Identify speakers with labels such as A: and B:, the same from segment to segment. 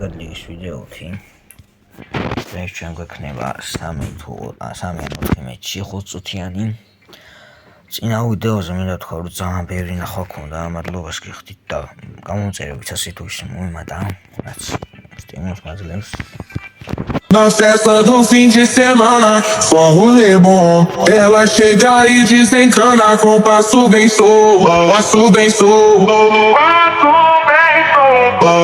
A: კარგად ლიგის ვიდეოთი. დღეს ჩვენ გვექნება 3 ან 4 მეჩი 5 წუთიანი. წინა ვიდეოზე მინდა თქვა, რომ ძალიან ბევრი ნახვა ქონდა, მადლობას გიხდით და გამოწერებით ასე თუ ისე მომიმატა, რაც სტიმულს მაძლევს.
B: Na festa do fim de semana, só rolê bom. Ela chega e desencana com passo bem solto, passo bem solto,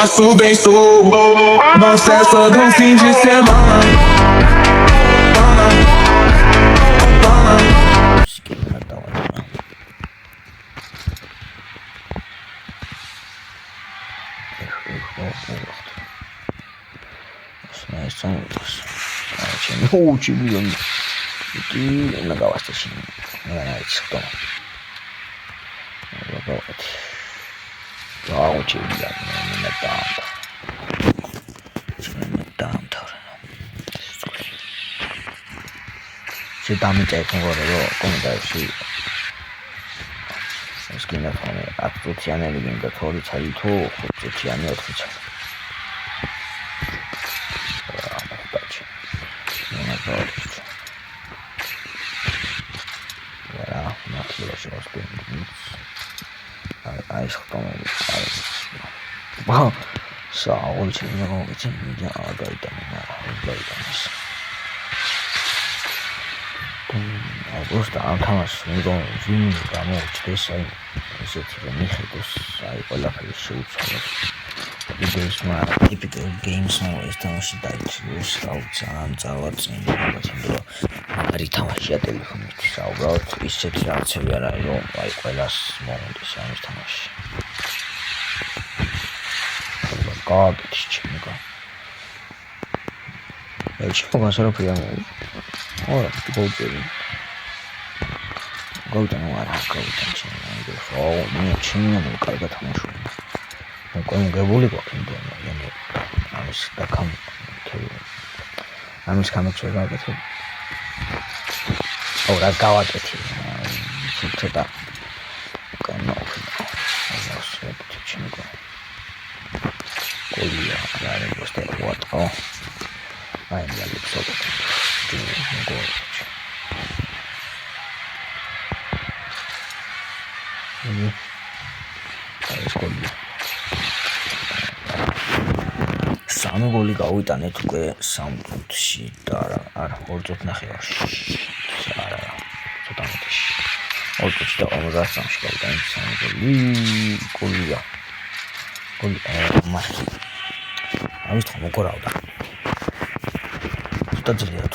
B: passo bem solto. Na festa do fim de semana.
A: Очень миллион. И многовато сильно. Нравится кто. Вот. Да, очень миллион. Не там. Там и так говорю, комментарий. Скинуть мне отключение линка, который царит то, отключение отключение. Voilà, merci la chose que ai schtome wow ça очень много этим я просто ამთამაშს უნდა ვინ გამოუჩდეს აი ესეთი რომ მიხედოს აი ყველაფერი შეუცვალოს typical games ეს თამაში დაიწყოს ძალიან წავაწინე ბატონო არის თამაშია ტელეფონით საუბრობთ ისეთი რაღაცები არ არის რომ აი ყველას მომდის ამის თამაში გაგჩი ჩემგა ეჩი ფოგასარო პრიამო ora გოუწერი გოუტან ვარა გოუტან ჩემი ხო მე ჩემი კარგად თამაშობ მოგებული გვაქვს იმდენი ამის და ამის გამოცვლა გაკეთე ora გავაკეთე ცოტა განაუხლო ასე ჩინგო კოლია რა მოსტე ვატყო აი მე ლიფსობ სამი გოლი გავიტანეთ უკვე 3 წუთში და არა 2 წუთი ნახევარში არა ცოტა მეტში 2 წუთი და 53-ში გავიტანეთ 3 გოლი მასი ამის თქმა მოგორავდა ცოტა ძლიერ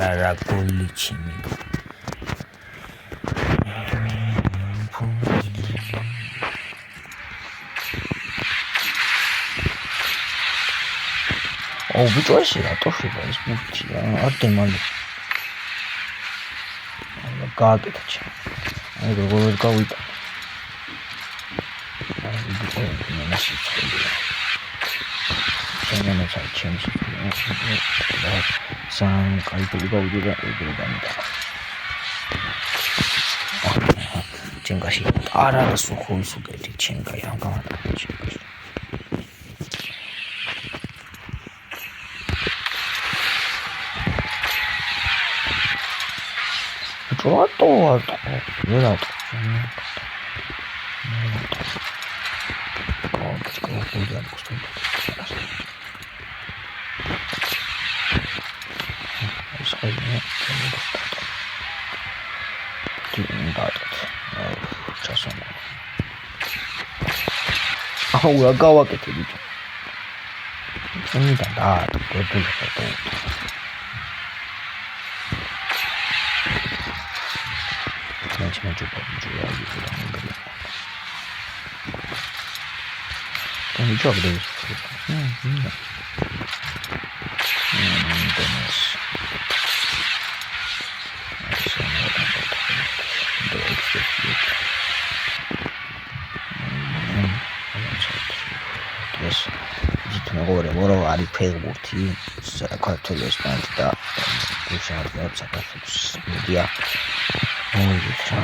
A: Para golichimi. Oh, bicho era tofi, es mucho. Arte malo. La caga que cha. Ay, luego el cauita. Ay, no me siento. Saya nak change. Sang kali tu juga berbeda. Cengkasi, arah suku di cengkai yang kawan cengkai. Atau, berat. Oh, kalau hujan pasti. Ini udah gawat itu gitu. Ini dah betul. Cuma coba jual gitu dah enggak. Kan dicoba deh. 뭐라고 아리 페이스북이 საქართველოს და გუშინდაც საქართველოს მედია მოიწა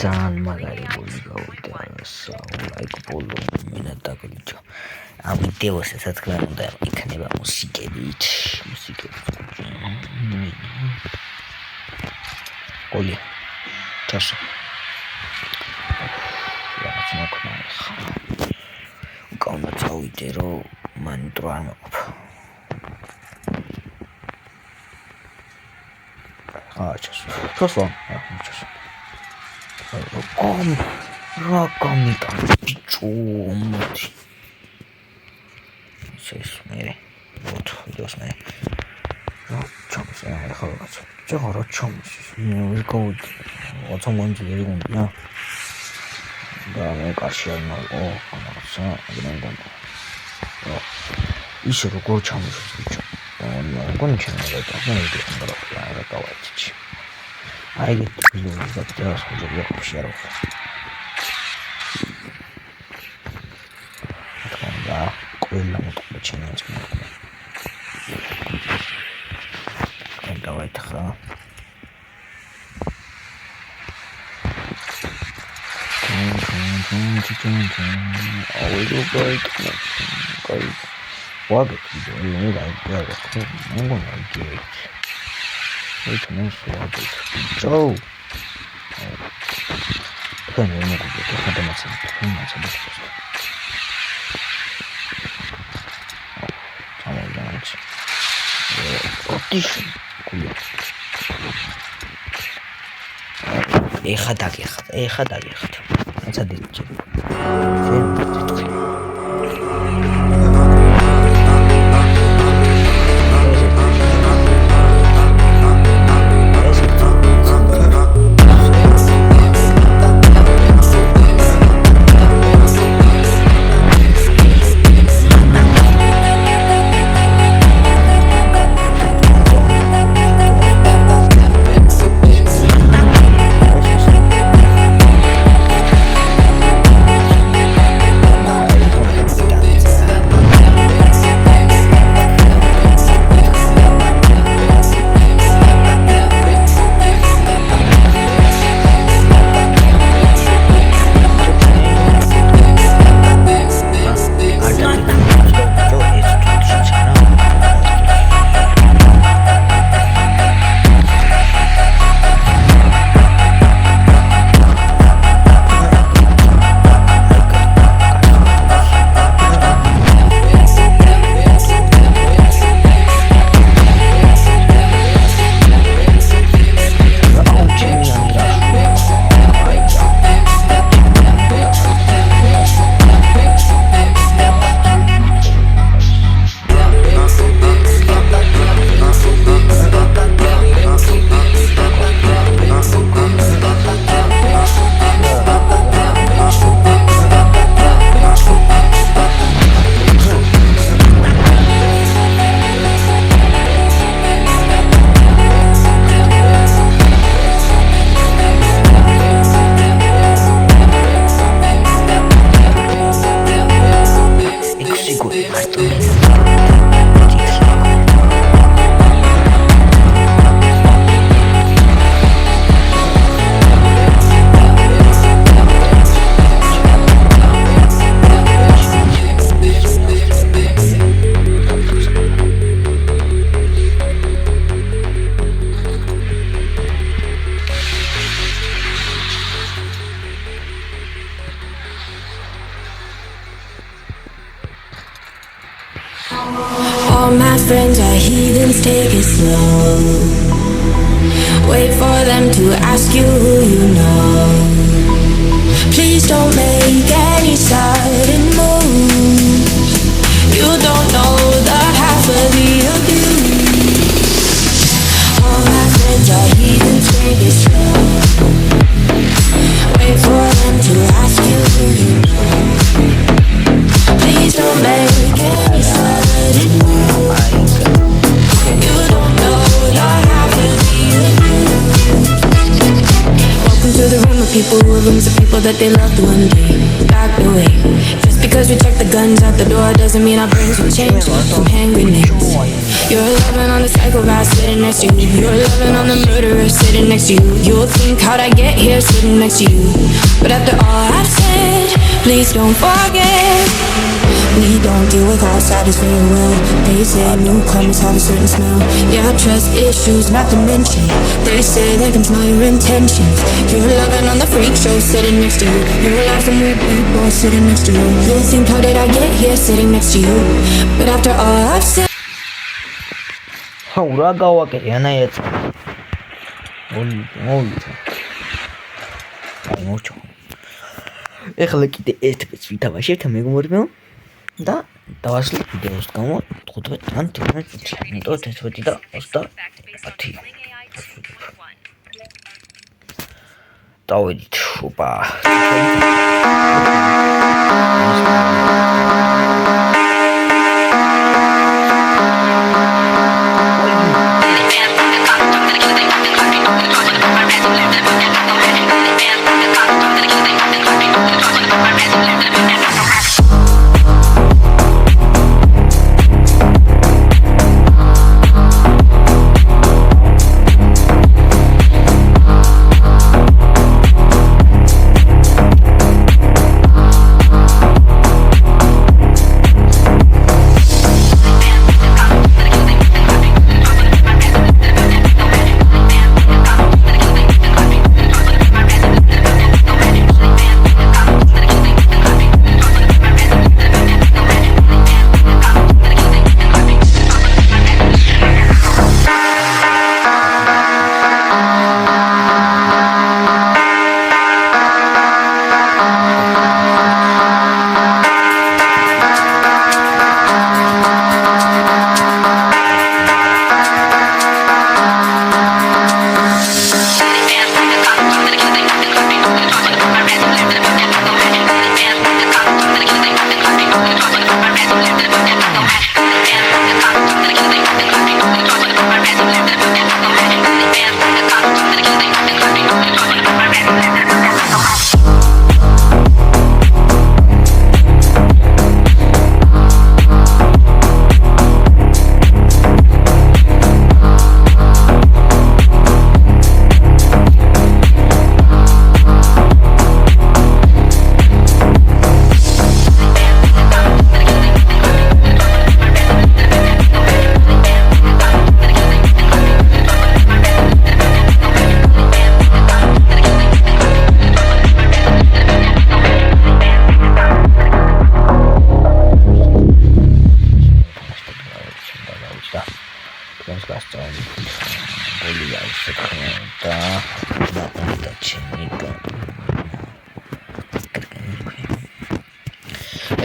A: ძალიან მაგარი გული გავიდა like ბოლო მინატა გლიჩა ამ ვიდეოს ესაც თქვენ უნდა იქნება მუსიკებით ოლი ჩასო რაც მოქნა უკანა წავიდე რომ მან დრო არ მოყოფ ჩასო რაკომიტა ბიჭუმოთი ეს მე вот идёшь მე ჩამს ახლა ჩამს მე გოდ 20 მონჯი გუნდა და მე კარში არ მო ხანასა აგნენდა ისე როგორ ჩამს ბიჭო გონი ჩამს და მე ვიდეო რა დავაჭი I get to do that just for the work share. Da, quella molto vicina a me. Давай тха. Ой, любой. Кай. Вот это, не дай, я могу найти. Это не слабый. Чоу. Я не могу быть. Надо мацать. Самое главное. Отлично. Ეხა დაგიხთ. აცადეთ.
C: All my friends are heathens, take it slow. Wait for them to ask you who you know. people who lose the people that they loved one day. Back away. Just because we check the guns out the door doesn't mean our brains will change from hand grenades. You're loving on the psychopath sitting next to you. You're loving on the murderer sitting next to you. You'll think, how'd I get here sitting next to you? But after all I've said, please don't forget, we don't deal with outsiders very well. They say newcomers have a certain smell. Yeah, trust issues not to mention. They say they can smell your intentions. You're loving on the freak show sitting next to you. You're laughing with people sitting next to you. You'll think, how did I get here sitting next to you? But after all I've said,
A: რა გავაკეთე ანაეც მოვიდა აი მოჩო ეხლა კიდე ერთ პეც ვითამაშებთ მეგობრებო და დავასრულებ ვიდეოს გამო 15 ან 11 წუთი იმიტომ 11 და 30 დავედით ოპა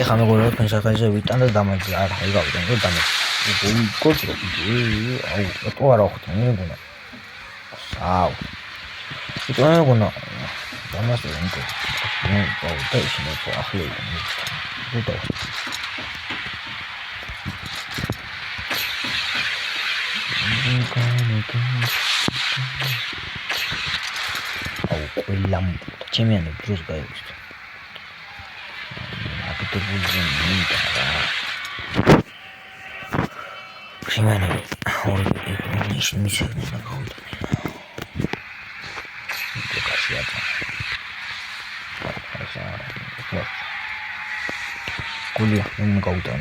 A: ეხლა მეგობრებო თქვენ სახეზე ვიტან და დამაჯი არა იგავდა რომ დამაჯი გოჭრო აუ ეტო არა ხო მეგონა აუ ეტო მეგონა დამაჯი ინკო ნუ და ისინი ხო ახლა უტო აუ ყოლამ ჩემიანი ბლუზ გაიგეთ Примерно, он не сильно нагрузный. Это кассета. Кули, он нагрузный,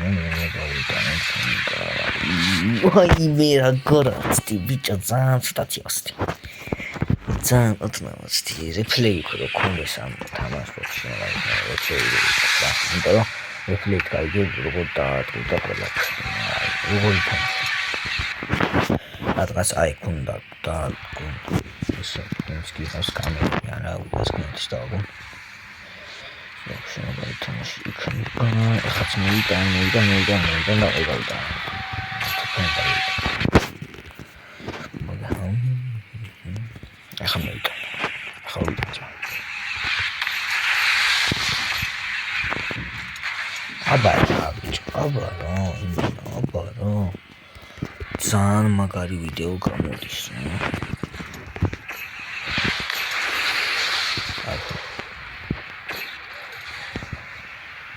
A: Ой, мира город, ты бича зан статьёсти. Зан отновости, реплей, куда кули сам тамаш починала, это реплей кайдет, другота, туда кола. როგორი რადგანაც აიქუნდა და ისე ის კამერები არა უასკნეთის დავაგო შეიძლება ითამაში იქნება ეხაც მოიტან და ეგავდა ეხა მოიტან ახლა ვიტანს აბა ძალიან მაგარი ვიდეო გამოდის.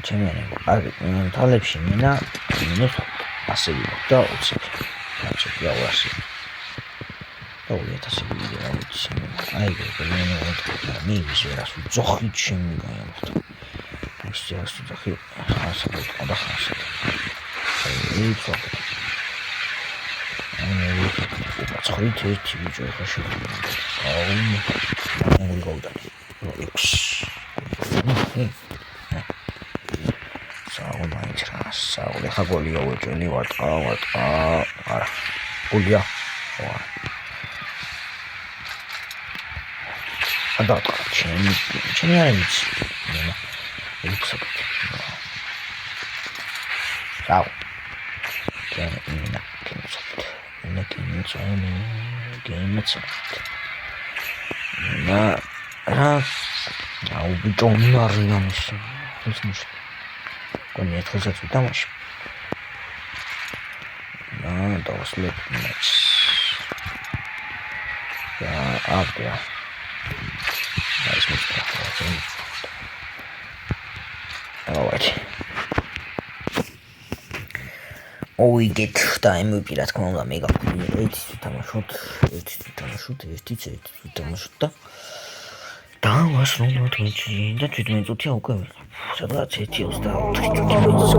A: ჩემიანება თვალებში მინა მინუს ასე და 20 და 200 და 200 ვიდეო ავიცი აი მივიდეს რას უძოხი ჩემი გაიამხთა ის ჯერ უძოხი ხასა და ხასა აი ცოტა ცხრით ერთი ბიჭო ხა შეგვიძლია გოლდა საუბარი საუბარი ხა გოლია უჭელი ვატა არა გოლია და ჩემი არ ვიცი საუ на раз убито нарнамш слышишь конец хочет тамаш на дослед матч я апя давайте ოიგეთ და MVP რა თქმა უნდა მე გაგვიდი ერთი თამაშოთ და დავასრულოთ მეჩი და 17 წუთია უკვე სადღაც 1:24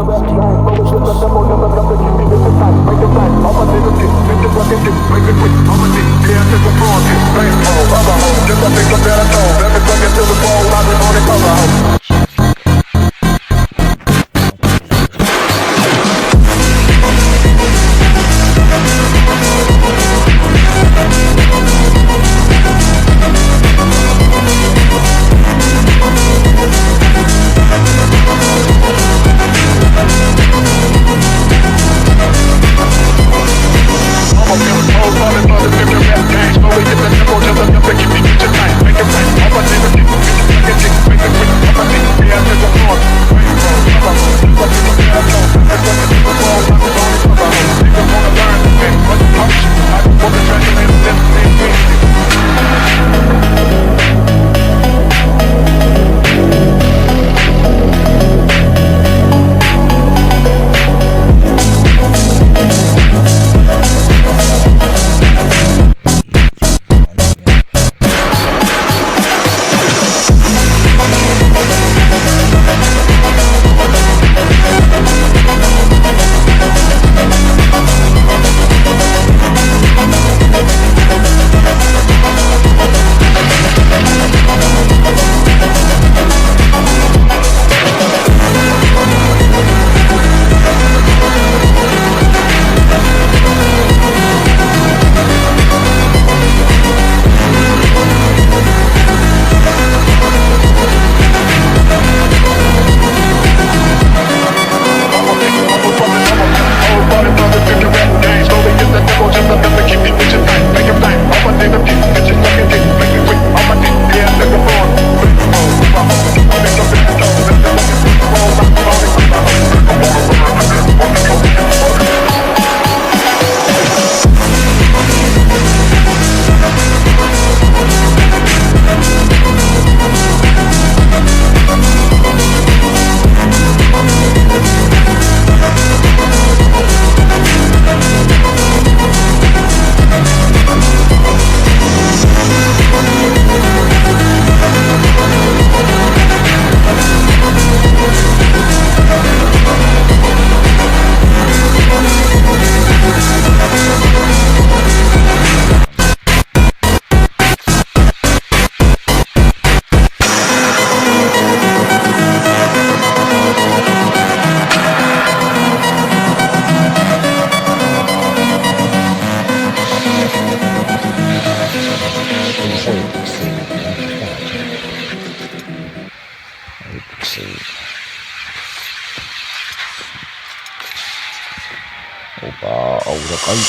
A: Opa, ahora caí.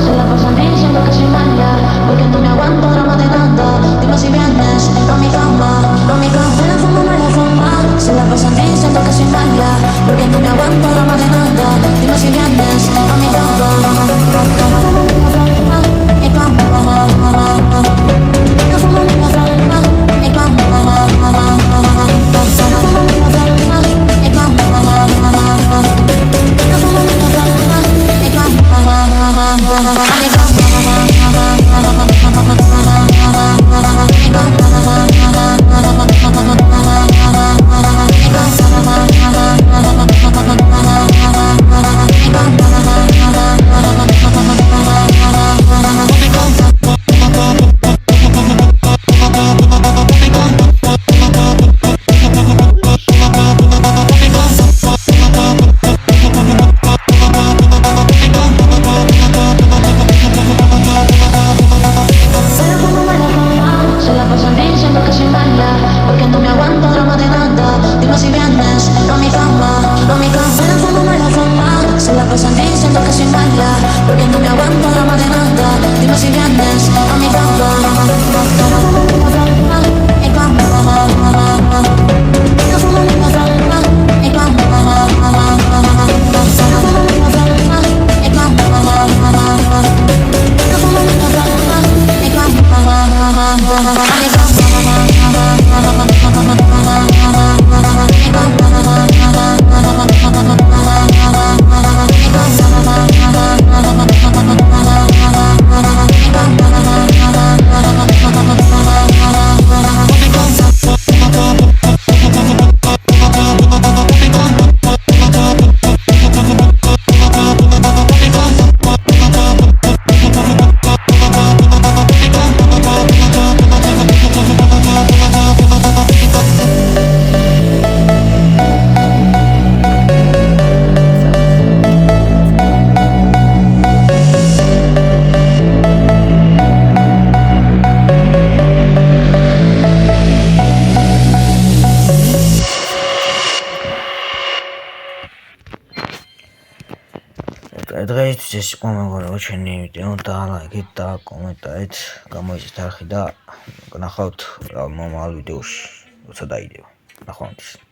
D: Se la pasa diciendo que soy mala, porque no me aguanto drama de nada. Dime si vienes a mi cama, me la fuma, se la pasa diciendo que soy mala, porque no me aguanto drama de nada. Dime si vienes a mi cama, mi cama. Me la fuma, mi cama.
A: დღეისთვის ეს იყო მეგობრებო ჩვენი ვიდეო და ლაიქით და კომენტარით გამოიცეთ არხი და ნახავთ მომავალ ვიდეოში როცა დაიდება. ნახვამდის.